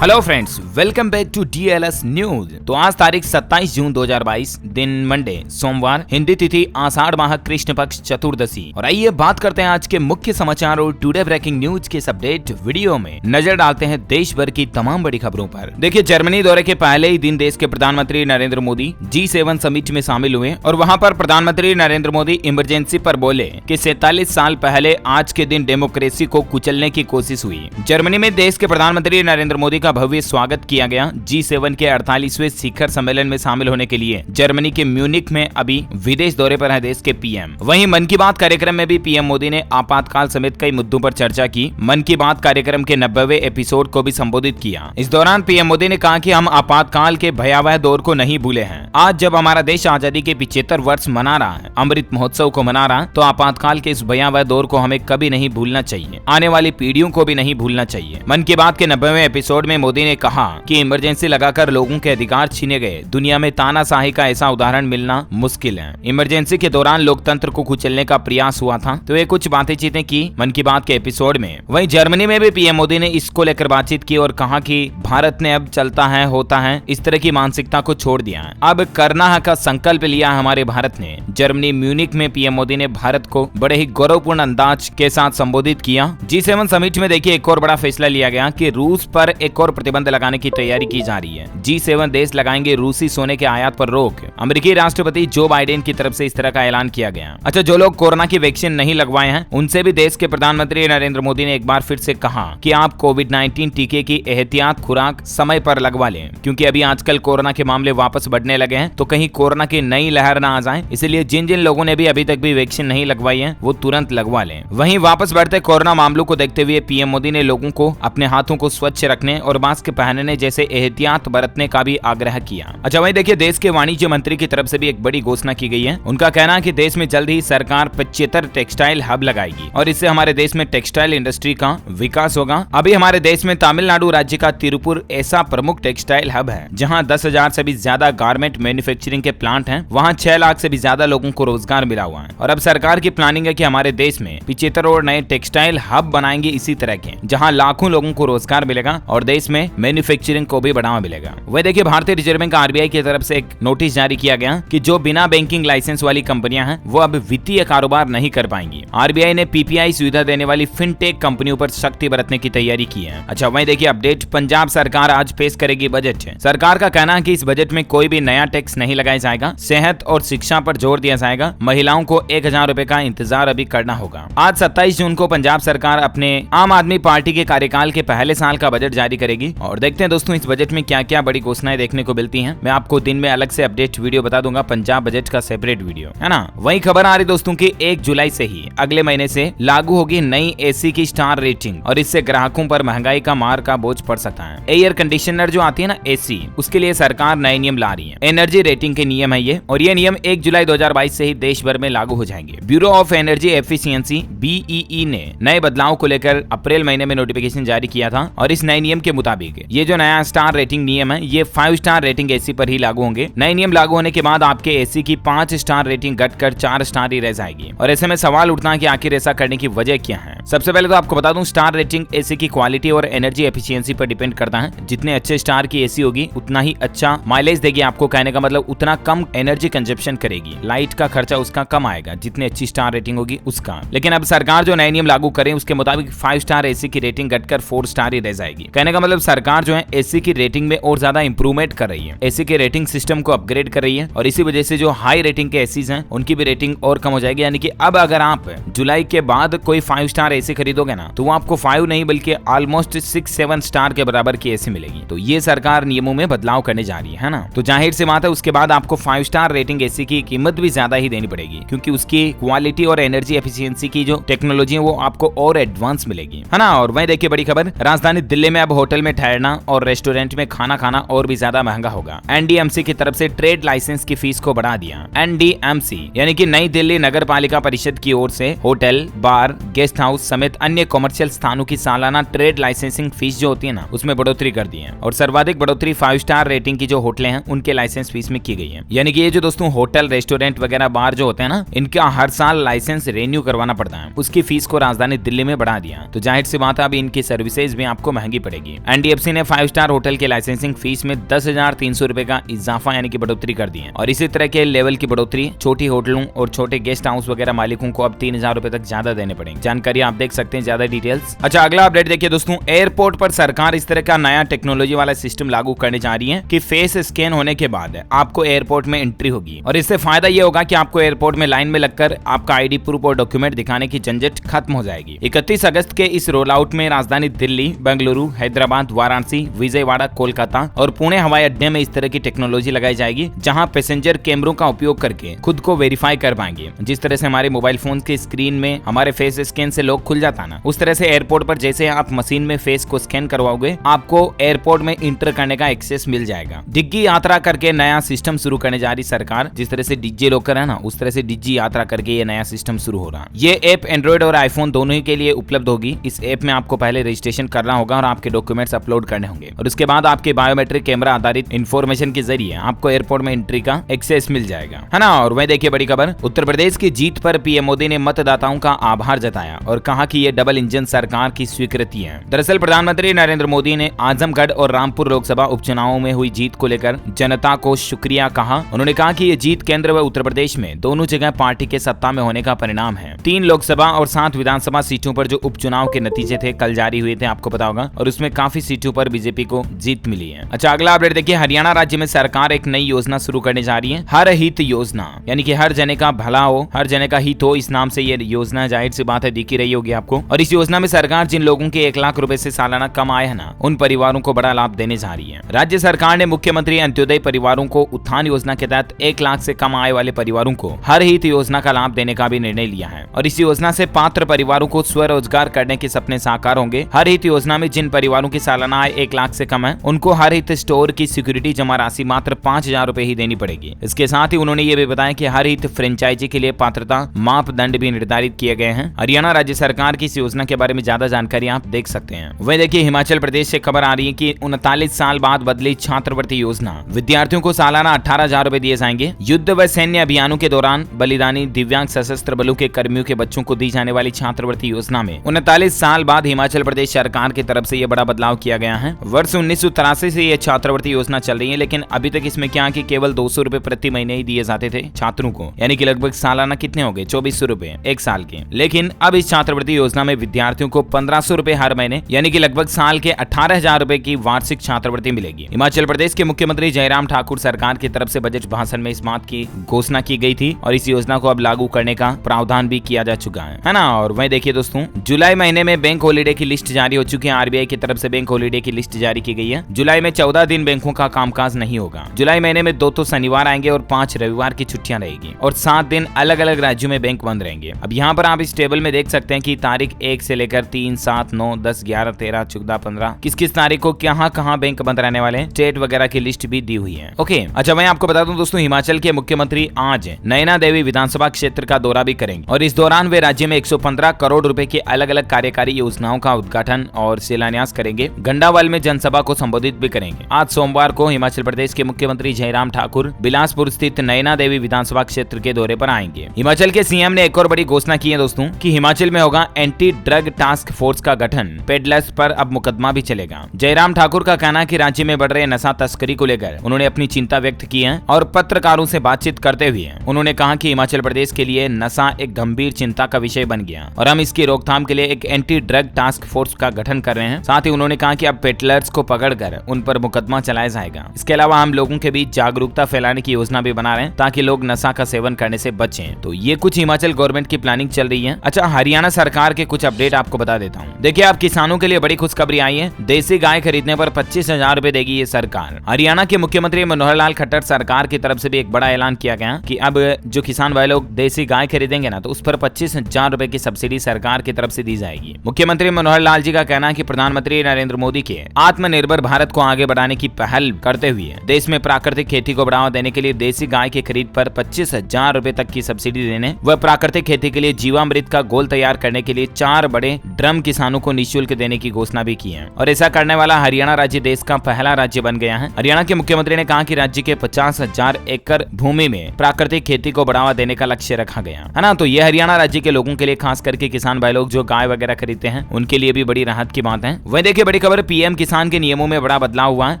Hello friends, welcome back to DLS news. तो आज तारीख 27 जून 2022, दिन मंडे सोमवार, हिंदी तिथि आषाढ़ माह कृष्ण पक्ष चतुर्दशी। और आइए बात करते हैं आज के मुख्य समाचार और टुडे ब्रेकिंग न्यूज के इस अपडेट वीडियो में नजर डालते हैं देश भर की तमाम बड़ी खबरों पर। देखिए, जर्मनी दौरे के पहले ही दिन देश के प्रधानमंत्री नरेंद्र मोदी G7 समिट में शामिल हुए और वहाँ पर प्रधानमंत्री नरेंद्र मोदी इमरजेंसी पर बोले कि 47 साल पहले आज के दिन डेमोक्रेसी को कुचलने की कोशिश हुई। जर्मनी में देश के प्रधानमंत्री नरेंद्र मोदी का भव्य स्वागत किया गया। G7 के 48वें शिखर सम्मेलन में शामिल होने के लिए जर्मनी के म्यूनिख में अभी विदेश दौरे पर है देश के पीएम। वहीं मन की बात कार्यक्रम में भी पीएम मोदी ने आपातकाल समेत कई मुद्दों पर चर्चा की। मन की बात कार्यक्रम के 90वें एपिसोड को भी संबोधित किया। इस दौरान पीएम मोदी ने कहा कि हम आपातकाल के भयावह दौर को नहीं भूले हैं। आज जब हमारा देश आजादी के 75 वर्ष मना रहा है, अमृत महोत्सव को मना रहा, तो आपातकाल के इस भयावह दौर को हमें कभी नहीं भूलना चाहिए, आने वाली पीढ़ियों को भी नहीं भूलना चाहिए। मन की बात के 90वें एपिसोड में मोदी ने कहा कि इमरजेंसी लगाकर लोगों के अधिकार छीने गए। दुनिया में तानाशाही का ऐसा उदाहरण मिलना मुश्किल है। इमरजेंसी के दौरान लोकतंत्र को कुचलने का प्रयास हुआ था। तो ये कुछ बातें की मन की बात के एपिसोड में। वहीं जर्मनी में भी पीएम मोदी ने इसको लेकर बातचीत की और कहा कि भारत ने अब चलता है होता है इस तरह की मानसिकता को छोड़ दिया है, अब करना है का संकल्प लिया हमारे भारत ने। जर्मनी म्यूनिख में पीएम मोदी ने भारत को बड़े ही गौरवपूर्ण अंदाज के साथ संबोधित किया। G7 समिट में देखिए एक और बड़ा फैसला लिया गया कि रूस पर एक और प्रतिबंध लगाने की तैयारी की जा रही है। G7 देश लगाएंगे रूसी सोने के आयात पर रोक। अमेरिकी राष्ट्रपति जो बाइडेन की तरफ से इस तरह का ऐलान किया गया। अच्छा, जो लोग कोरोना की वैक्सीन नहीं लगवाए हैं उनसे भी देश के प्रधानमंत्री नरेंद्र मोदी ने एक बार फिर से कहा कि आप कोविड-19 टीके की एहतियात खुराक समय पर लगवा लें, क्योंकि अभी आजकल कोरोना के मामले वापस बढ़ने लगे हैं, तो कहीं कोरोना की नई लहर ना आ जाए। इसलिए जिन जिन लोगों ने भी अभी तक भी वैक्सीन नहीं लगवाई है वो तुरंत लगवा लें। वहीं वापस बढ़ते कोरोना मामलों को देखते हुए पीएम मोदी ने लोगों को अपने हाथों को स्वच्छ रखने और मास्क पहनने जैसे एहतियात बरतने का भी आग्रह किया। अच्छा, वहीं देखिए देश के वाणिज्य मंत्री की तरफ से भी एक बड़ी घोषणा की गई है। उनका कहना है कि देश में जल्द ही सरकार 75 टेक्सटाइल हब लगाएगी और इससे हमारे देश में टेक्सटाइल इंडस्ट्री का विकास होगा। अभी हमारे देश में तमिलनाडु राज्य का तिरुपुर ऐसा प्रमुख टेक्सटाइल हब है जहां 10,000 से भी ज्यादा गारमेंट मैन्युफैक्चरिंग के प्लांट हैं। वहां 6 लाख से भी ज्यादा लोगों को रोजगार मिला हुआ है और अब सरकार की प्लानिंग है कि हमारे देश में 75 और नए टेक्सटाइल हब बनाएंगे इसी तरह के, जहां लाखों लोगों को रोजगार मिलेगा और देश में मैन्युफैक्चरिंग को भी बढ़ावा मिलेगा। वह देखिए भारतीय रिजर्व बैंक RBI की तरफ से एक नोटिस जारी किया गया कि जो बिना बैंकिंग लाइसेंस वाली कंपनियां हैं वो अब वित्तीय कारोबार नहीं कर पाएंगी। RBI ने PPI सुविधा देने वाली फिनटेक कंपनियों पर सख्ती बरतने की तैयारी की है। अच्छा, वहीं देखिए अपडेट, पंजाब सरकार आज पेश करेगी बजट। सरकार का कहना है कि इस बजट में कोई भी नया टैक्स नहीं लगाया जाएगा। सेहत और शिक्षा पर जोर दिया जाएगा। महिलाओं को 1,000 रुपए का इंतजार अभी करना होगा। आज 27 जून को पंजाब सरकार अपने आम आदमी पार्टी के कार्यकाल के पहले साल का बजट जारी करेगी और देखते हैं दोस्तों इस बजट में क्या क्या बड़ी घोषणाएं देखने को मिलती हैं। मैं आपको दिन में अलग से अपडेट वीडियो बता दूंगा, पंजाब बजट का सेपरेट वीडियो, है ना। वही खबर आ रही दोस्तों की 1 जुलाई से ही अगले महीने से लागू होगी नई AC की स्टार रेटिंग और इससे ग्राहकों पर महंगाई का मार का बोझ पड़ सकता है। एयर कंडीशनर जो आती है ना AC, उसके लिए सरकार नए नियम ला रही है। एनर्जी रेटिंग के नियम है ये, और ये नियम 1 जुलाई 2022 से ही देश भर में लागू हो जाएंगे। Bureau of energy efficiency BEE ने नए बदलाव को लेकर अप्रैल महीने में नोटिफिकेशन जारी किया था और इस नए नियम के मुताबिक ये जो नया स्टार रेटिंग नियम है ये 5 स्टार रेटिंग AC पर ही लागू होंगे। नए नियम लागू होने के बाद आपके AC की 5 स्टार रेटिंग घटकर 4 स्टार ही रह जाएगी और ऐसे में सवाल उठता है कि आखिर ऐसा करने की वजह क्या है। सबसे पहले तो आपको बता दूं, स्टार रेटिंग AC की क्वालिटी और एनर्जी एफिशिएंसी पर डिपेंड करता है। जितने अच्छे स्टार की AC होगी उतना ही अच्छा माइलेज देगी आपको, कहने का मतलब उतना कम एनर्जी कंजप्शन करेगी, लाइट का खर्चा उसका कम आएगा जितनी अच्छी स्टार रेटिंग होगी उसका। लेकिन अब सरकार जो नए नियम लागू करे उसके मुताबिक 5 स्टार AC की रेटिंग घटकर 4 स्टार ही रह जाएगी। कहने का मतलब सरकार जो है AC की रेटिंग में और ज्यादा इंप्रूवमेंट कर रही है, AC के रेटिंग सिस्टम को अपग्रेड कर रही है और इसी वजह से जो हाई रेटिंग के ACs हैं उनकी भी रेटिंग और कम हो जाएगी। यानी कि अब अगर आप जुलाई के बाद कोई 5 स्टार AC खरीदोगे ना तो वो आपको 5 नहीं बल्कि ऑलमोस्ट 6-7 स्टार के बराबर की AC मिलेगी। तो ये सरकार नियमों में बदलाव करने जा रही है ना। तो जाहिर सी बात है उसके बाद आपको 5 स्टार रेटिंग AC की कीमत भी ज्यादा ही देनी पड़ेगी, क्योंकि उसकी क्वालिटी और एनर्जी एफिशिएंसी की जो टेक्नोलॉजी है वो आपको और एडवांस मिलेगी, है ना। और वहीं देखिए बड़ी खबर, राजधानी दिल्ली में अब होटल में ठहरना और रेस्टोरेंट में खाना खाना और भी ज्यादा महंगा होगा। NDMC की तरफ से ट्रेड लाइसेंस की फीस को बढ़ा दिया। NDMC यानी कि नई दिल्ली नगर पालिका परिषद की ओर से होटल, बार, गेस्ट हाउस समेत अन्य कॉमर्शियल स्थानों की सालाना ट्रेड लाइसेंसिंग फीस जो होती है ना उसमें बढ़ोतरी कर दी है और सर्वाधिक बढ़ोतरी 5 स्टार रेटिंग की जो होटलें हैं उनके लाइसेंस फीस में की गई है। यानी कि ये जो दोस्तों होटल, रेस्टोरेंट वगैरह, बार जो होते हैं ना, इनका हर साल लाइसेंस रेन्यू करवाना पड़ता है, उसकी फीस को राजधानी दिल्ली में बढ़ा दिया। तो जाहिर सी बात है अब इनकी सर्विसेज भी आपको महंगी पड़ेगी। एनडीएफसी ने 5 स्टार होटल के लाइसेंसिंग फीस में 10,300 रुपए का इजाफा यानी कि बढ़ोतरी कर दी है और इसी तरह के लेवल की बढ़ोतरी छोटी होटलों और छोटे गेस्ट हाउस वगैरह मालिकों को अब 3,000 रुपए तक ज्यादा देने पड़ेंगे। जानकारी आप देख सकते हैं, ज्यादा डिटेल्स। अच्छा, अगला अपडेट देखिए दोस्तों, एयरपोर्ट पर सरकार इस तरह का नया टेक्नोलॉजी वाला सिस्टम लागू करने जा रही है कि फेस स्कैन होने के बाद आपको एयरपोर्ट में एंट्री होगी और इससे फायदा ये होगा कि आपको एयरपोर्ट में लाइन में लगकर आपका आईडी प्रूफ और डॉक्यूमेंट दिखाने की झंझट खत्म हो जाएगी। 31 अगस्त के इस रोल आउट में राजधानी दिल्ली, बेंगलुरु, हैदराबाद, वाराणसी, विजयवाड़ा, कोलकाता और पुणे हवाई अड्डे में इस तरह की टेक्नोलॉजी लगाई जाएगी जहां पैसेंजर कैमरों का उपयोग करके खुद को वेरीफाई कर पाएंगे। जिस तरह से हमारे मोबाइल फोन की स्क्रीन में हमारे फेस स्कैन से लॉक खुल जाता ना, उस तरह से एयरपोर्ट पर जैसे आप मशीन में फेस को स्कैन करवाओगे आपको एयरपोर्ट में इंटर करने का एक्सेस मिल जाएगा। डिग्गी यात्रा करके नया सिस्टम शुरू करने जा रही सरकार। जिस तरह से डिजी लॉकर है ना, उस तरह से डिजी यात्रा करके ये नया सिस्टम शुरू हो रहा है। ये ऐप एंड्रॉइड और आईफोन दोनों ही के लिए उपलब्ध होगी। इस ऐप में आपको पहले रजिस्ट्रेशन करना होगा और आपके डॉक्यूमेंट्स अपलोड करने होंगे और उसके बाद आपके बायोमेट्रिक कैमरा आधारित इंफॉर्मेशन के जरिए आपको एयरपोर्ट में एंट्री का एक्सेस मिल जाएगा, है ना। और वही देखिए बड़ी खबर, उत्तर प्रदेश की जीत पर पीएम मोदी ने मतदाताओं का आभार जताया और कहा कि ये डबल इंजन सरकार की स्वीकृति है। दरअसल प्रधानमंत्री नरेंद्र मोदी ने आजमगढ़ और रामपुर लोकसभा उपचुनावों में हुई जीत को लेकर जनता को शुक्रिया कहा। उन्होंने कहा कि ये जीत केंद्र व उत्तर प्रदेश में दोनों जगह पार्टी के सत्ता में होने का परिणाम है। 3 लोकसभा और 7 विधानसभा सीटों पर जो उपचुनाव के नतीजे थे कल जारी हुए थे, आपको पता होगा, और उसमें काफी सीटों पर बीजेपी को जीत मिली है। अच्छा, अगला अपडेट देखिए, हरियाणा राज्य में सरकार एक नई योजना शुरू करने जा रही है, हर हित योजना, यानी कि हर जने का भला हो, हर जने का हित हो। इस नाम से ये योजना जाहिर सी बात है दिख ही रही होगी आपको। और इस योजना में सरकार जिन लोगों के 1 लाख रुपए से सालाना कम आय है ना, उन परिवारों को बड़ा लाभ देने जा रही है। राज्य सरकार ने मुख्यमंत्री अंत्योदय परिवारों को उत्थान योजना के तहत 1 लाख से कम आय वाले परिवारों को हर हित योजना का लाभ देने का भी निर्णय लिया है और इस योजना से पात्र परिवारों को स्वरोजगार करने के सपने साकार होंगे। हर हित योजना में जिन परिवारों की सालाना आय 1 लाख से कम है उनको हर हित स्टोर की सिक्योरिटी जमा राशि मात्र 5,000 रुपए ही देनी पड़ेगी। इसके साथ ही उन्होंने ये भी बताया कि हर हित फ्रेंचाइजी के लिए पात्रता मापदंड भी निर्धारित किए गए हैं। हरियाणा राज्य सरकार की इस योजना के बारे में ज्यादा जानकारी आप देख सकते हैं। वही देखिए, हिमाचल प्रदेश से खबर आ रही है कि 39 साल बाद बदली छात्रवृत्ति योजना, विद्यार्थियों को सालाना 18,000 रुपए दिए जाएंगे। युद्ध व सैन्य अभियानों के दौरान बलिदानी दिव्यांग सशस्त्र बलों के कर्मियों के बच्चों को दी जाने वाली छात्रवृत्ति योजना में 39 साल बाद हिमाचल प्रदेश सरकार की तरफ से यह बड़ा बदलाव किया गया है। वर्ष 1983 से यह छात्रवृत्ति योजना चल रही है, लेकिन अभी तक इसमें क्या कि केवल 200 रुपए प्रति महीने ही दिए जाते थे छात्रों को, यानी कि लगभग सालाना कितने हो गए, 2400 रुपए 1 साल के। लेकिन अब इस छात्रवृत्ति योजना में विद्यार्थियों को 1500 रुपए हर महीने, यानी कि लगभग साल के 18,000 रुपए की वार्षिक छात्रवृत्ति मिलेगी। हिमाचल प्रदेश के मुख्यमंत्री जयराम ठाकुर सरकार की तरफ से बजट भाषण में इस बात की घोषणा की गई थी और इस योजना को अब लागू करने का प्रावधान भी किया जा चुका है ना। और वहीं देखिए दोस्तों, जुलाई महीने में बैंक हॉलीडे की लिस्ट जारी हो चुकी है। आरबीआई की तरफ से बैंक हॉलीडे की लिस्ट जारी की गई है। जुलाई में 14 दिन बैंकों का कामकाज नहीं होगा। जुलाई महीने में 2 तो शनिवार आएंगे और 5 रविवार की छुट्टियां रहेगी और 7 दिन अलग अलग राज्यों में बैंक बंद रहेंगे। अब यहाँ पर आप इस टेबल में देख सकते हैं कि तारीख 1 से लेकर 3, 7, 9, 10, 11, 13, 14, 15 किस तारीख को कहाँ बैंक बंद रहने वाले स्टेट वगैरह की लिस्ट भी दी हुई है। ओके, अच्छा मैं आपको बता दूं दोस्तों, हिमाचल के मुख्यमंत्री आज नैना देवी विधानसभा क्षेत्र का दौरा भी करेंगे और इस दौरान वे राज्य में 115 करोड़ रुपए की अलग अलग कार्यकारी योजनाओं का उद्घाटन और शिलान्यास करेंगे। गंडावल में जनसभा को संबोधित भी करेंगे। आज सोमवार को हिमाचल प्रदेश के मुख्यमंत्री जयराम ठाकुर बिलासपुर स्थित नैना देवी विधानसभा क्षेत्र के दौरे पर आएंगे। हिमाचल के सीएम ने एक और बड़ी घोषणा की है दोस्तों कि हिमाचल में होगा एंटी ड्रग टास्क फोर्स का गठन, पेडलर्स पर अब मुकदमा भी चलेगा। जयराम ठाकुर का कहना है कि राज्य में बढ़ रहे नशा तस्करी को लेकर उन्होंने अपनी चिंता व्यक्त की है और पत्रकारों से बातचीत करते हुए उन्होंने कहा कि हिमाचल प्रदेश के लिए नशा एक गंभीर चिंता का विषय बन गया और हम इसकी रोकथाम के लिए एक एंटी ड्रग टास्क फोर्स का गठन कर रहे हैं। साथ ही उन्होंने कहा कि अब पेडलर्स को पकड़कर उन पर मुकदमा चलाया जाएगा। इसके अलावा हम लोगों के बीच जागरूकता फैलाने की योजना भी बना रहे हैं ताकि लोग नशा का सेवन करने से बचें। तो ये कुछ हिमाचल गवर्नमेंट की प्लानिंग चल रही है। अच्छा, हरियाणा सरकार के कुछ अपडेट आपको बता देता हूँ। देखिए, आप किसानों के लिए बड़ी खुशखबरी आई है। देसी गाय खरीदने पर 25,000 रुपए देगी ये सरकार। हरियाणा के मुख्यमंत्री मनोहर लाल खट्टर सरकार की तरफ से भी एक बड़ा ऐलान किया गया कि अब जो किसान भाई लोग देसी गाय खरीदेंगे ना, तो उस पर 25,000 रुपए की सब्सिडी सरकार की तरफ से दी जाएगी। मुख्यमंत्री मनोहर लाल जी का कहना है कि प्रधानमंत्री नरेंद्र मोदी के आत्मनिर्भर भारत को आगे बढ़ाने की पहल करते हुए देश में प्राकृतिक खेती को बढ़ावा देने के लिए देसी गाय की खरीद पर 25,000 रुपए तक की सब्सिडी देने व प्राकृतिक खेती के लिए जीवामृत का घोल तैयार करने के लिए 4 बड़े ड्रम किसानों को निःशुल्क देने की घोषणा भी की है और ऐसा करने वाला हरियाणा राज्य देश का पहला राज्य बन गया है। हरियाणा के मुख्यमंत्री ने कहा कि राज्य के 50,000 एकड़ भूमि में प्राकृतिक खेती को बढ़ावा देने का लक्ष्य रखा गया है ना। तो ये हरियाणा राज्य के लोगों के लिए, खास करके किसान भाई लोग जो गाय वगैरह खरीदते हैं, उनके लिए भी बड़ी राहत की बात है। वही देखिए, बड़ी खबर, पीएम किसान के नियमों में बड़ा बदलाव हुआ है।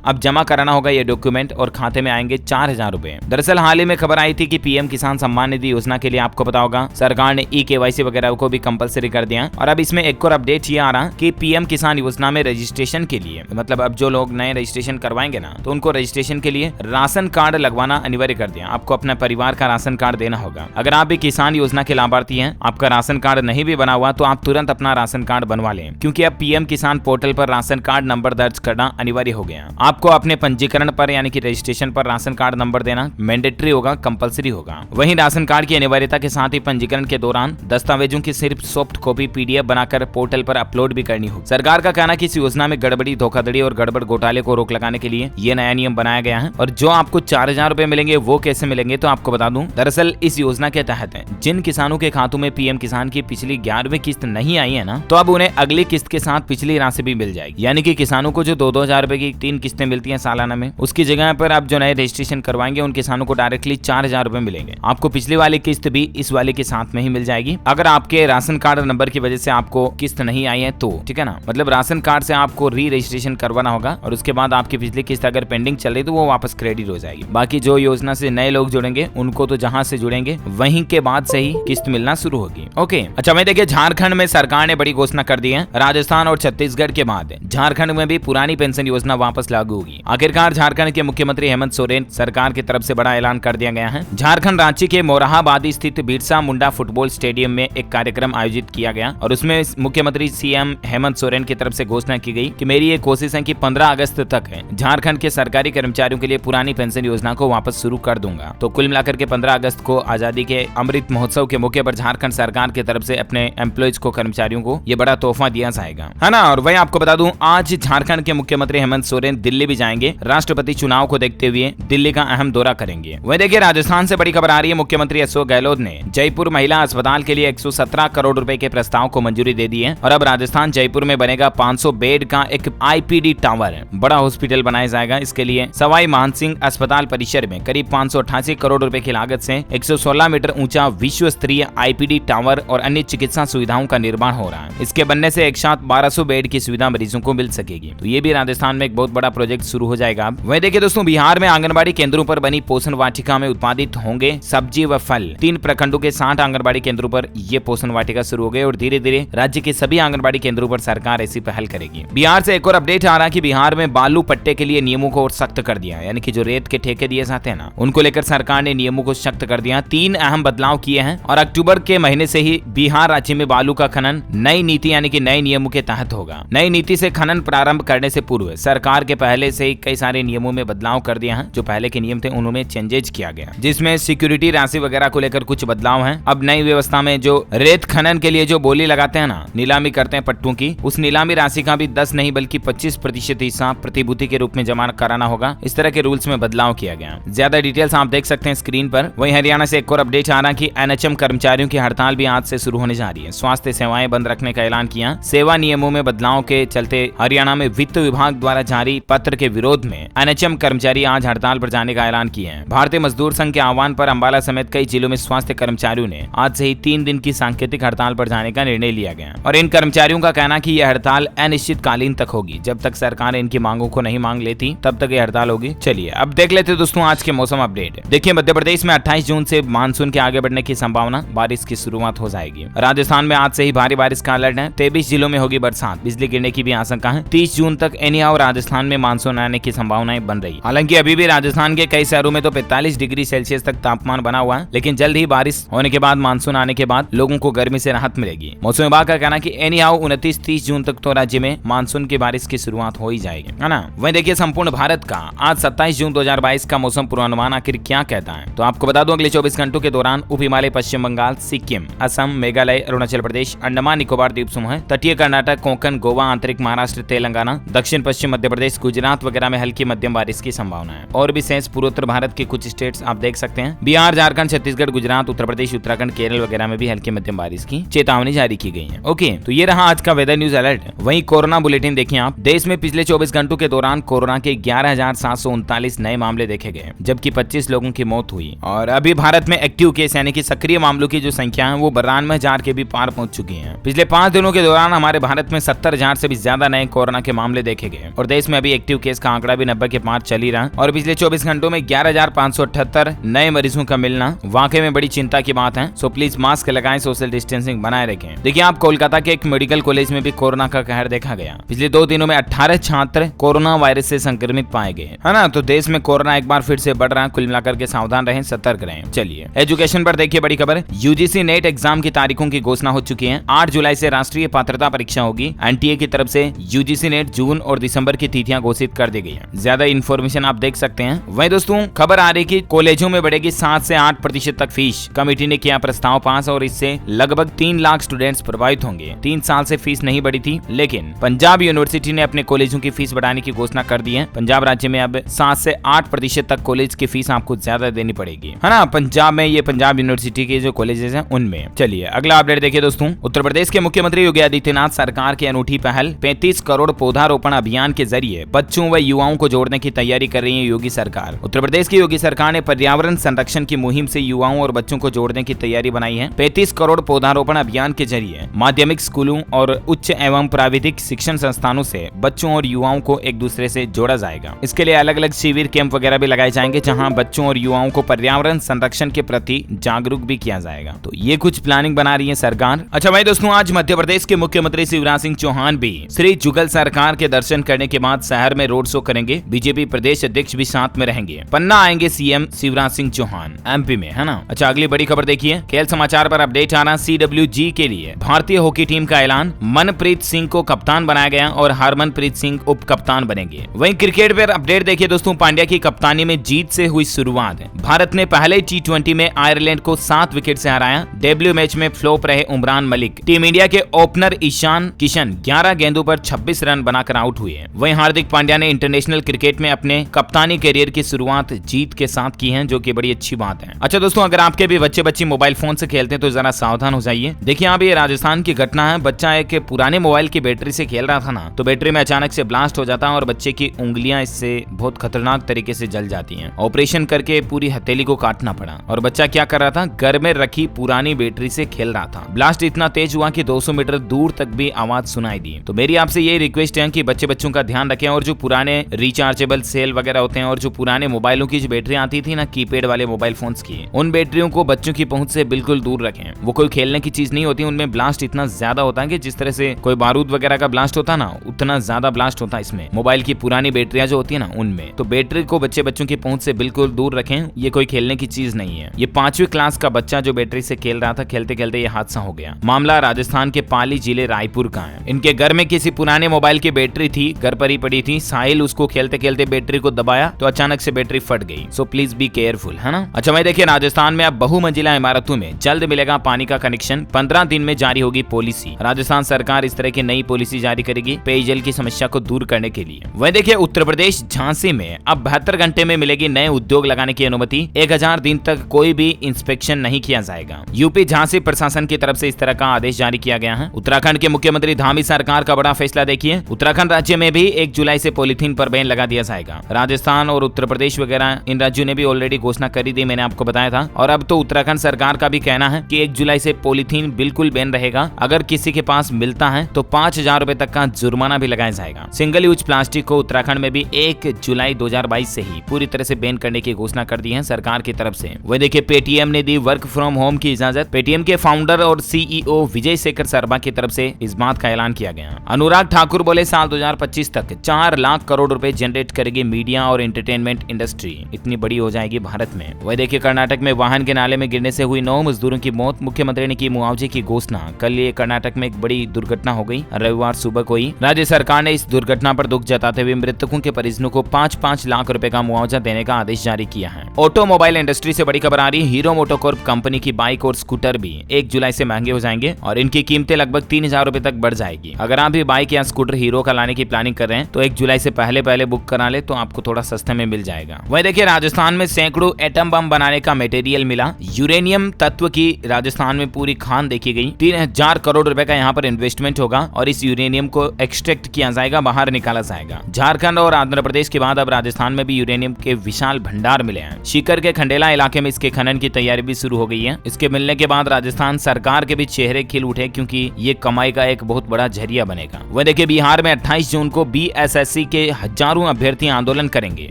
अब जमा कराना होगा ये डॉक्यूमेंट और खाते में आएंगे 4000 रुपए। दरअसल हाल ही में खबर आई थी कि पीएम किसान सम्मान निधि योजना के लिए आपको पता होगा सरकार ने ई-केवाईसी वगैरह को भी कंपलसरी कर दिया। और अब इसमें एक और अपडेट ये आ रहा कि पीएम किसान योजना में रजिस्ट्रेशन के लिए, मतलब अब जो लोग नए रजिस्ट्रेशन करवाएंगे ना, तो उनको रजिस्ट्रेशन के लिए राशन कार्ड लगवाना अनिवार्य कर दिया। आपको अपना परिवार का राशन कार्ड देना होगा। अगर आप भी किसान योजना के लाभार्थी हैं, आपका राशन कार्ड नहीं भी बना हुआ, तो आप तुरंत अपना राशन कार्ड बनवा लें, क्योंकि अब पीएम किसान पोर्टल पर राशन कार्ड नंबर दर्ज करना अनिवार्य हो गया। आपको अपने पंजीकरण पर यानी कि रजिस्ट्रेशन पर राशन कार्ड नंबर देना मैंडेटरी होगा, कंपलसरी होगा। वहीं राशन कार्ड की अनिवार्यता के साथ ही पंजीकरण के दौरान दस्तावेजों की सिर्फ सॉफ्ट कॉपी पीडीएफ बनाकर पोर्टल पर अपलोड भी करनी होगी। सरकार का कहना है कि इस योजना में गड़बड़ी, धोखाधड़ी और गड़बड़ घोटाले को रोक लगाने के लिए ये नया नियम बनाया गया है। और जो आपको 4000 रुपए मिलेंगे वो कैसे मिलेंगे, तो आपको बता दूं, दरअसल इस योजना के तहत जिन किसानों के खातों में पीएम किसान की पिछली 11वीं किस्त नहीं आई है ना, तो अब उन्हें अगली किस्त के साथ पिछली राशि भी मिल जाएगी। यानी कि किसानों को जो 2-2000 रुपए की 3 किस्तें मिलती हैं सालाना में, उसकी जगह पर अब जो नए रजिस्ट्रेशन करवाएंगे उन किसानों को डायरेक्टली 4000 रुपए मिलेंगे। आपको पिछली वाली किस्त भी इस वाले के साथ में ही मिल जाएगी। अगर आपके राशन कार्ड नंबर की वजह से आपको किस्त नहीं आई है तो, ठीक है ना, मतलब राशन कार्ड से आपको री रजिस्ट्रेशन करवाना होगा और उसके बाद आपकी पिछली किस्त अगर पेंडिंग चल रही तो वो वापस क्रेडिट हो जाएगी। बाकी जो योजना से नए लोग जुड़ेंगे उनको तो जहां से जुड़ेंगे वहीं के बाद से ही किस्त मिलना शुरू होगी। ओके, अच्छा मैं देखिए, झारखंड में सरकार ने बड़ी घोषणा कर दी है। राजस्थान और छत्तीसगढ़ के बाद झारखंड में भी पुरानी पेंशन योजना वापस लागू होगी। आखिरकार झारखंड के मुख्यमंत्री हेमंत सोरेन सरकार की तरफ से बड़ा ऐलान कर दिया गया है। झारखंड रांची के मोरहाबादी स्थित बिरसा मुंडा फुटबॉल स्टेडियम में एक कार्यक्रम आयोजित किया गया और उसमें मुख्यमंत्री सीएम हेमंत सोरेन की तरफ से घोषणा की गई कि मेरी ये कोशिश है कि 15 अगस्त तक झारखंड के सरकारी कर्मचारियों के लिए पुरानी पेंशन योजना को वापस शुरू कर दूंगा। तो कुल मिलाकर के 15 अगस्त को आजादी के अमृत महोत्सव के मौके पर झारखंड सरकार की तरफ से अपने एम्प्लॉइज को, कर्मचारियों को ये बड़ा तोहफा दिया जाएगा, है ना। और वही आपको बता दूं, आज झारखंड के मुख्यमंत्री हेमंत सोरेन दिल्ली भी जाएंगे। राष्ट्रपति चुनाव को देखते हुए दिल्ली का अहम दौरा करेंगे। वही देखिए, राजस्थान से बड़ी खबर आ रही है। मुख्यमंत्री अशोक गहलोत ने जयपुर महिला अस्पताल के लिए 117 करोड़ रुपए के प्रस्ताव को मंजूरी दे दी है और अब राजस्थान जयपुर में बनेगा 500 बेड का एक आईपीडी टावर, बड़ा हॉस्पिटल बनाया जाएगा। इसके लिए सवाई मानसिंह अस्पताल परिसर में करीब 588 करोड़ रुपए की लागत से 116 मीटर ऊंचा विश्व स्तरीय आईपीडी टावर और अन्य चिकित्सा सुविधाओं का निर्माण हो रहा है। इसके बनने से एक साथ 1200 बेड की सुविधा मरीजों को मिल सकेगी। तो ये भी राजस्थान में एक बहुत बड़ा प्रोजेक्ट शुरू हो जाएगा। वही देखिए दोस्तों, बिहार में आंगनबाड़ी केंद्रों पर बनी पोषण वाटिका में उत्पादित होंगे सब्जी व फल। 3 प्रखंडों के 60 आंगनबाड़ी केंद्रों पर ये पोषण वाटिका शुरू हो गए और धीरे धीरे राज्य के सभी आंगनबाड़ी केंद्रों पर सरकार ऐसी पहल करेगी। बिहार से एक और अपडेट आ रहा है कि बिहार में बालू पट्टे के लिए नियमों को और सख्त कर दिया है। यानी कि जो रेत के ठेके दिए जाते हैं ना, उनको लेकर सरकार ने नियमों को सख्त कर दिया। 3 अहम बदलाव किए हैं और अक्टूबर के महीने से ही बिहार राज्य में बालू का खनन नई नीति यानी कि नए नियमों के तहत होगा। नई नीति से खनन प्रारंभ करने से पूर्व सरकार के पहले से ही कई सारे नियमों में बदलाव कर दिया है। जो पहले के नियम थे उनमें चेंजेज किया गया, जिसमें सिक्योरिटी राशि वगैरह को लेकर कुछ बदलाव है। अब नई व्यवस्था में जो रेत खनन के लिए जो बोली लगाते हैं ना, नीलामी करते हैं पट्टों की, उस नीलामी राशि का भी 10 नहीं बल्कि 25% हिस्सा प्रतिभूति के रूप में जमा कराना होगा। इस तरह के रूल्स में बदलाव किया गया। ज्यादा डिटेल्स आप देख सकते हैं स्क्रीन पर। वहीं हरियाणा से एक और अपडेट आ रहा है कि एनएचएम कर्मचारियों की हड़ताल भी आज से शुरू होने जा रही है। स्वास्थ्य सेवाएं बंद रखने का ऐलान किया। सेवा नियमों में बदलाव के चलते हरियाणा में वित्त विभाग द्वारा जारी पत्र के विरोध में एनएचएम कर्मचारी आज हड़ताल पर जाने का ऐलान किए हैं। भारतीय मजदूर संघ के आह्वान पर अंबाला समेत कई जिलों में स्वास्थ्य कर्मचारियों ने आज से ही 3 दिन की सांकेतिक हड़ताल पर जाने का निर्णय लिया गया और इन कर्मचारियों का कहना कि यह हड़ताल अनिश्चितकालीन तक होगी। जब तक सरकार इनकी मांगों को नहीं मांग लेती तब तक ये हड़ताल होगी। चलिए अब देख लेते दोस्तों आज के मौसम अपडेट। देखिए, मध्य प्रदेश में 28 जून से मानसून के आगे बढ़ने की संभावना, बारिश की शुरुआत हो जाएगी। राजस्थान में आज से ही भारी बारिश का अलर्ट है। 23 जिलों में होगी बरसात, बिजली गिरने की भी आशंका है। 30 जून तक एनिया और राजस्थान में मानसून आने की संभावनाएं बन रही। हालांकि अभी भी राजस्थान के कई शहरों में तो 45 डिग्री सेल्सियस तक तापमान बना हुआ है, लेकिन जल्द ही बारिश होने के बाद, मानसून आने के बाद लोगों को गर्मी से राहत मिलेगी। मौसम विभाग का कहना कि एनिया 29-30 जून तक तो राज्य में मानसून की बारिश की शुरुआत हो ही जाएगी, है ना। वहीं देखिए संपूर्ण भारत का आज 27 जून 2022 का मौसम पूर्वानुमान आखिर क्या कहता है, तो आपको बता दूं अगले 24 घंटों के दौरान उप हिमालय, पश्चिम बंगाल, सिक्किम, असम, मेघालय, अरुणाचल प्रदेश, अंडमान निकोबार द्वीप समूह, तटीय कर्नाटक, कोंकण, गोवा, आंतरिक महाराष्ट्र, तेलंगाना, दक्षिण पश्चिम मध्य प्रदेश, गुजरात वगैरह में हल्की मध्यम बारिश की संभावना है। और भी शेष पूर्वोत्तर भारत के कुछ स्टेट्स आप देख सकते हैं। बिहार, झारखंड, छत्तीसगढ़, गुजरात, उत्तर प्रदेश, उत्तराखंड, केरल वगैरह में भी हल्की मध्यम बारिश की चेतावनी जारी की गई है। ओके, तो ये रहा आज का वेदर न्यूज अलर्ट। वहीं कोरोना बुलेटिन देखिए आप। देश में पिछले 24 घंटों के दौरान कोरोना के 11,739 नए मामले देखे गए, जबकि 25 लोगों की मौत हुई। और अभी भारत में एक्टिव केस यानी कि सक्रिय मामलों की जो संख्या है वो 92,000 के भी पार पहुंच चुकी है। पिछले 5 दिनों के दौरान हमारे भारत में 70,000 से भी ज्यादा नए कोरोना के मामले देखे गए और देश में अभी एक्टिव केस का आंकड़ा भी 90 के पार चल ही रहा और पिछले 24 घंटों में 11,578 नए मरीजों का मिलना वाकई में बड़ी चिंता की बात है। सो प्लीज मास्क लगाएं, सोशल डिस्टेंसिंग बनाए रखें। देखिए, आप कोलकाता के एक मेडिकल कॉलेज में भी कोरोना का कहर देखा गया। पिछले 2 दिनों में 18 छात्र कोरोना वायरस से संक्रमित पाए गए, है ना। तो देश में कोरोना एक बार फिर से बढ़ रहा है। कुल मिलाकर के सावधान रहें, सतर्क रहें। चलिए एजुकेशन पर देखिए बड़ी खबर। यूजीसी नेट एग्जाम की तारीखों की घोषणा हो चुकी है। 8 जुलाई से राष्ट्रीय पात्रता परीक्षा होगी। एनटीए की तरफ से यूजीसी नेट जून और दिसंबर की तिथियां घोषित कर दी गई है। ज्यादा इन्फॉर्मेशन आप देख सकते हैं। वहीं दोस्तों खबर आ रही कि कॉलेजों में बढ़ेगी 7 से 8% तक फीस। कमेटी ने किया प्रस्ताव पास और इससे लगभग 3 लाख स्टूडेंट्स प्रभावित होंगे। 3 साल से फीस नहीं बढ़ी थी, लेकिन पंजाब यूनिवर्सिटी ने अपने कॉलेजों की फीस बढ़ाने की घोषणा कर दी है। पंजाब राज्य में अब 7 से 8% तक कॉलेज की फीस आपको ज्यादा देनी पड़ेगी, है ना। पंजाब में, ये पंजाब यूनिवर्सिटी के जो कॉलेजेस हैं उनमें। चलिए अगला अपडेट देखिए दोस्तों। उत्तर प्रदेश के मुख्यमंत्री योगी आदित्यनाथ सरकार की अनूठी पहल 35 करोड़ पौधारोपण अभियान के जरिए बच्चों व युवाओं को जोड़ने की तैयारी कर रही है योगी सरकार। उत्तर प्रदेश की योगी सरकार ने पर्यावरण संरक्षण की मुहिम से युवाओं और बच्चों को जोड़ने की तैयारी बनाई है। 35 करोड़ पौधारोपण अभियान के जरिए माध्यमिक स्कूलों और उच्च एवं प्राविधिक शिक्षण संस्थानों से बच्चों और युवाओं को एक दूसरे से जोड़ा जाएगा। इसके लिए अलग अलग शिविर कैंप वगैरह भी लगाए जाएंगे, जहां बच्चों और युवाओं को पर्यावरण संरक्षण के प्रति जागरूक भी किया जाएगा। तो ये कुछ प्लानिंग बना रही है सरकार। अच्छा भाई दोस्तों, आज मध्य प्रदेश के मुख्यमंत्री शिवराज सिंह चौहान भी श्री जुगल सरकार के दर्शन करने के बाद शहर में रोड शो करेंगे। बीजेपी प्रदेश अध्यक्ष भी साथ में रहेंगे। पन्ना आएंगे सीएम शिवराज सिंह चौहान, एमपी में, है ना। अच्छा अगली बड़ी खबर देखिए। खेल समाचार पर अपडेट आ रहा। CWG के लिए भारतीय हॉकी टीम का ऐलान। मनप्रीत सिंह को कप्तान बनाया गया और हरमनप्रीत सिंह उप कप्तान बनेंगे। वहीं क्रिकेट पर अपडेट देखिए दोस्तों। पांड्या की कप्तानी में जीत से हुई शुरुआत। भारत ने पहले T20 में आयरलैंड को 7 विकेट से हराया। डेब्यू मैच में फ्लॉप रहे उमरान मलिक। टीम इंडिया के ओपनर ईशान किशन 11 गेंदों पर 26 रन बनाकर आउट हुए। वहीं हार्दिक पांड्या ने इंटरनेशनल क्रिकेट में अपने कप्तानी करियर की शुरुआत जीत के साथ की है, जो कि बड़ी अच्छी बात है। अच्छा दोस्तों, अगर आपके भी बच्चे मोबाइल फोन से खेलते हैं तो जरा सावधान हो जाइए। देखिए यहाँ ये राजस्थान की घटना है। बच्चा एक पुराने मोबाइल की बैटरी से खेल रहा था ना, तो बैटरी में अचानक से ब्लास्ट हो जाता है और बच्चे की उंगलियां इससे बहुत खतरनाक तरीके से जल जाती हैं। ऑपरेशन करके पूरी हथेली को काटना पड़ा। और बच्चा क्या कर रहा था, घर में रखी पुरानी बैटरी से खेल रहा था। ब्लास्ट इतना तेज हुआ कि 200 मीटर दूर तक भी आवाज सुनाई दी। तो मेरी आपसे ये रिक्वेस्ट है कि बच्चों का ध्यान रखें और जो पुराने रिचार्जेबल सेल वगैरह होते हैं और जो पुराने मोबाइलों की जो बैटरी आती थी ना, कीपैड वाले मोबाइल फोन्स की, उन बैटरियों को बच्चों की पहुंच से बिल्कुल दूर रखें। वो कोई खेलने की चीज नहीं होती। उनमें ब्लास्ट इतना ज्यादा होता है कि जिस तरह से कोई बारूद वगैरह का ब्लास्ट होता है ना, उतना ज्यादा ब्लास्ट होता है इसमें। मोबाइल की पुरानी बैटरियां जो होती है ना, उनमें। तो बैटरी को बच्चों की पहुंच से बिल्कुल दूर रखें। ये कोई खेलने की चीज नहीं है। ये 5वीं क्लास का बच्चा जो बैटरी से खेल रहा था, खेलते खेलते ये हादसा हो गया। मामला राजस्थान के पाली जिले रायपुर का है। इनके घर में किसी पुराने मोबाइल की बैटरी थी, घर पर ही पड़ी थी। साहिल उसको खेलते खेलते बैटरी को दबाया तो अचानक से बैटरी फट गई। सो प्लीज बी केयरफुल, है ना। अच्छा भाई देखिए, राजस्थान में अब बहुमंजिला इमारतों में जल्द मिलेगा पानी का कनेक्शन। 15 दिन में जारी होगी पॉलिसी। राजस्थान सरकार इस तरह की नई पॉलिसी जारी करेगी पेयजल की समस्या को दूर करने के लिए। वह देखिए, उत्तर प्रदेश झांसी में अब 72 घंटे में मिलेगी नए उद्योग लगाने की अनुमति। 1000 दिन तक कोई भी इंस्पेक्शन नहीं किया जाएगा। यूपी झांसी प्रशासन की तरफ से इस तरह का आदेश जारी किया गया है। उत्तराखंड के मुख्यमंत्री धामी सरकार का बड़ा फैसला देखिए। उत्तराखंड राज्य में भी 1 जुलाई से पॉलीथीन पर बैन लगा दिया जाएगा। राजस्थान और उत्तर प्रदेश वगैरह इन राज्यों ने भी ऑलरेडी घोषणा करी थी, मैंने आपको बताया था। और अब तो उत्तराखंड सरकार का भी कहना है कि 1 जुलाई से पॉलीथीन बिल्कुल बैन रहेगा। अगर किसी के पास मिलता है तो 5000 रुपए तक का जुर्माना भी लगाया जाएगा। सिंगल यूज प्लास्टिक को उत्तराखंड में भी 1 जुलाई 2022 से ही पूरी तरह से बैन करने की घोषणा कर दी है सरकार की तरफ से। वह देखिए, पेटीएम ने दी वर्क फ्रॉम होम की इजाजत। पेटीएम के फाउंडर और सीईओ विजय शेखर शर्मा की तरफ से इस बात का ऐलान किया गया। अनुराग ठाकुर बोले साल 2025 तक 4 लाख करोड़ रुपए जनरेट करेगी मीडिया और एंटरटेनमेंट इंडस्ट्री। इतनी बड़ी हो जाएगी भारत में। वह देखिए, कर्नाटक में वाहन के नाले में गिरने से हुई 9 मजदूरों की मौत। मुख्यमंत्री ने की मुआवजे की घोषणा। कल ये कर्नाटक में एक बड़ी दुर्घटना हो गई, रविवार सुबह को ही। राज्य सरकार ने इस दुर्घटना पर दुख जताते हुए मृतकों के परिजनों को 5-5 लाख रुपए का मुआवजा देने का आदेश जारी किया है। ऑटोमोबाइल इंडस्ट्री से बड़ी खबर आ रही है। हीरो मोटोकॉर्प कंपनी की बाइक और स्कूटर भी 1 जुलाई से महंगे हो जाएंगे और इनकी कीमतें लगभग 3000 रुपए तक बढ़ जाएगी। अगर आप भी बाइक या स्कूटर हीरो का लाने की प्लानिंग कर रहे हैं तो 1 जुलाई से पहले बुक करा ले तो आपको थोड़ा सस्ते में मिल जाएगा। वही देखिए, राजस्थान में सैकड़ों एटम बम बनाने का मटेरियल मिला। यूरेनियम तत्व की राजस्थान में पूरी खान देखी गई। 3000 करोड़ रुपए का यहाँ पर इन्वेस्टमेंट होगा और इस यूरेनियम को एक्सट्रैक्ट किया जाएगा, बाहर निकाला जाएगा। झारखंड और आंध्र प्रदेश के बाद अब राजस्थान में भी यूरेनियम के विशाल भंडार मिले हैं। सीकर के खंडेला इलाके में इसके खनन की तैयारी भी शुरू हो गई है। इसके मिलने के बाद राजस्थान सरकार के भी चेहरे खिल उठे, क्योंकि ये कमाई का एक बहुत बड़ा जरिया बनेगा। वह देखिए बिहार में 28 जून को बीएसएससी के हजारों अभ्यर्थी आंदोलन करेंगे।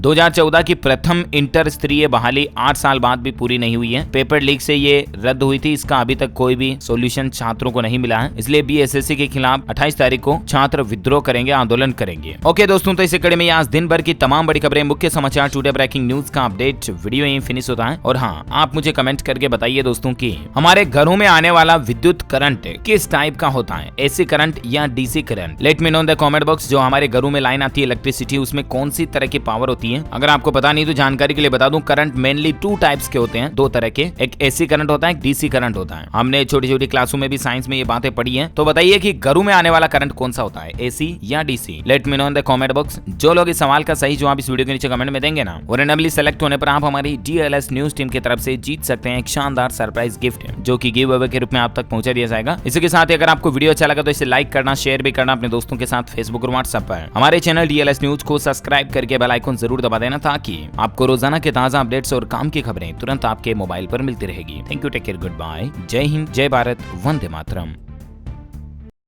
2014 की प्रथम इंटर स्तरीय बहाली 8 साल बाद भी पूरी नहीं हुई है। पेपर लीक से ये रद्द हुई थी, इसका अभी तक कोई भी सॉल्यूशन छात्रों को नहीं मिला है, इसलिए बीएसएससी के खिलाफ 28 तारीख को छात्र विद्रोह करेंगे, आंदोलन करेंगे। ओके दोस्तों, तो इसी कड़ी में आज दिन भर की तमाम बड़ी खबरें, मुख्य समाचार, टुडे ब्रेकिंग न्यूज का अपडेट वीडियो यहीं फिनिश होता है। और हाँ, आप मुझे कमेंट करके बताइए दोस्तों कि हमारे घरों में आने वाला विद्युत करंट किस टाइप का होता है, एसी करंट या DC current. Let me know in the comment box. जो हमारे घरों में लाइन आती है इलेक्ट्रिसिटी, उसमें कौन सी तरह की पावर होती है? अगर आपको पता नहीं तो जानकारी के लिए बता दूं, करंट मेनली 2 टाइप्स के होते हैं, 2 तरह के। एक एसी करंट होता है, एक डीसी करंट होता है। हमने छोटी छोटी क्लासों में भी साइंस में ये बातें पढ़ी है। तो बताइए कि घरों में आने वाला करंट कौन सा होता है, एसी या DC? Let me know in the comment box. जो लोग इस सवाल का सही जवाब इस वीडियो के नीचे कमेंट में देंगे ना, और रैंडमली सेलेक्ट होने पर आप हमारी DLS न्यूज टीम की तरफ से जीत सकते हैं एक शानदार सरप्राइज गिफ्ट, जो कि गिव अवे के रूप में आप तक पहुंचा दिया जाएगा। इसी के साथ ही अगर आपको वीडियो अच्छा लगा तो इसे लाइक करना, शेयर भी करना अपने दोस्तों के साथ फेसबुक और व्हाट्सएप पर। हमारे चैनल DLS न्यूज को सब्सक्राइब करके बेल आइकन जरूर दबा देना, ताकि आपको रोजाना के ताजा अपडेट्स और काम की खबरें तुरंत आपके मोबाइल पर मिलती रहेगी। Thank you, take care, good bye, Jai Hind, जय भारत, वंदे मातरम।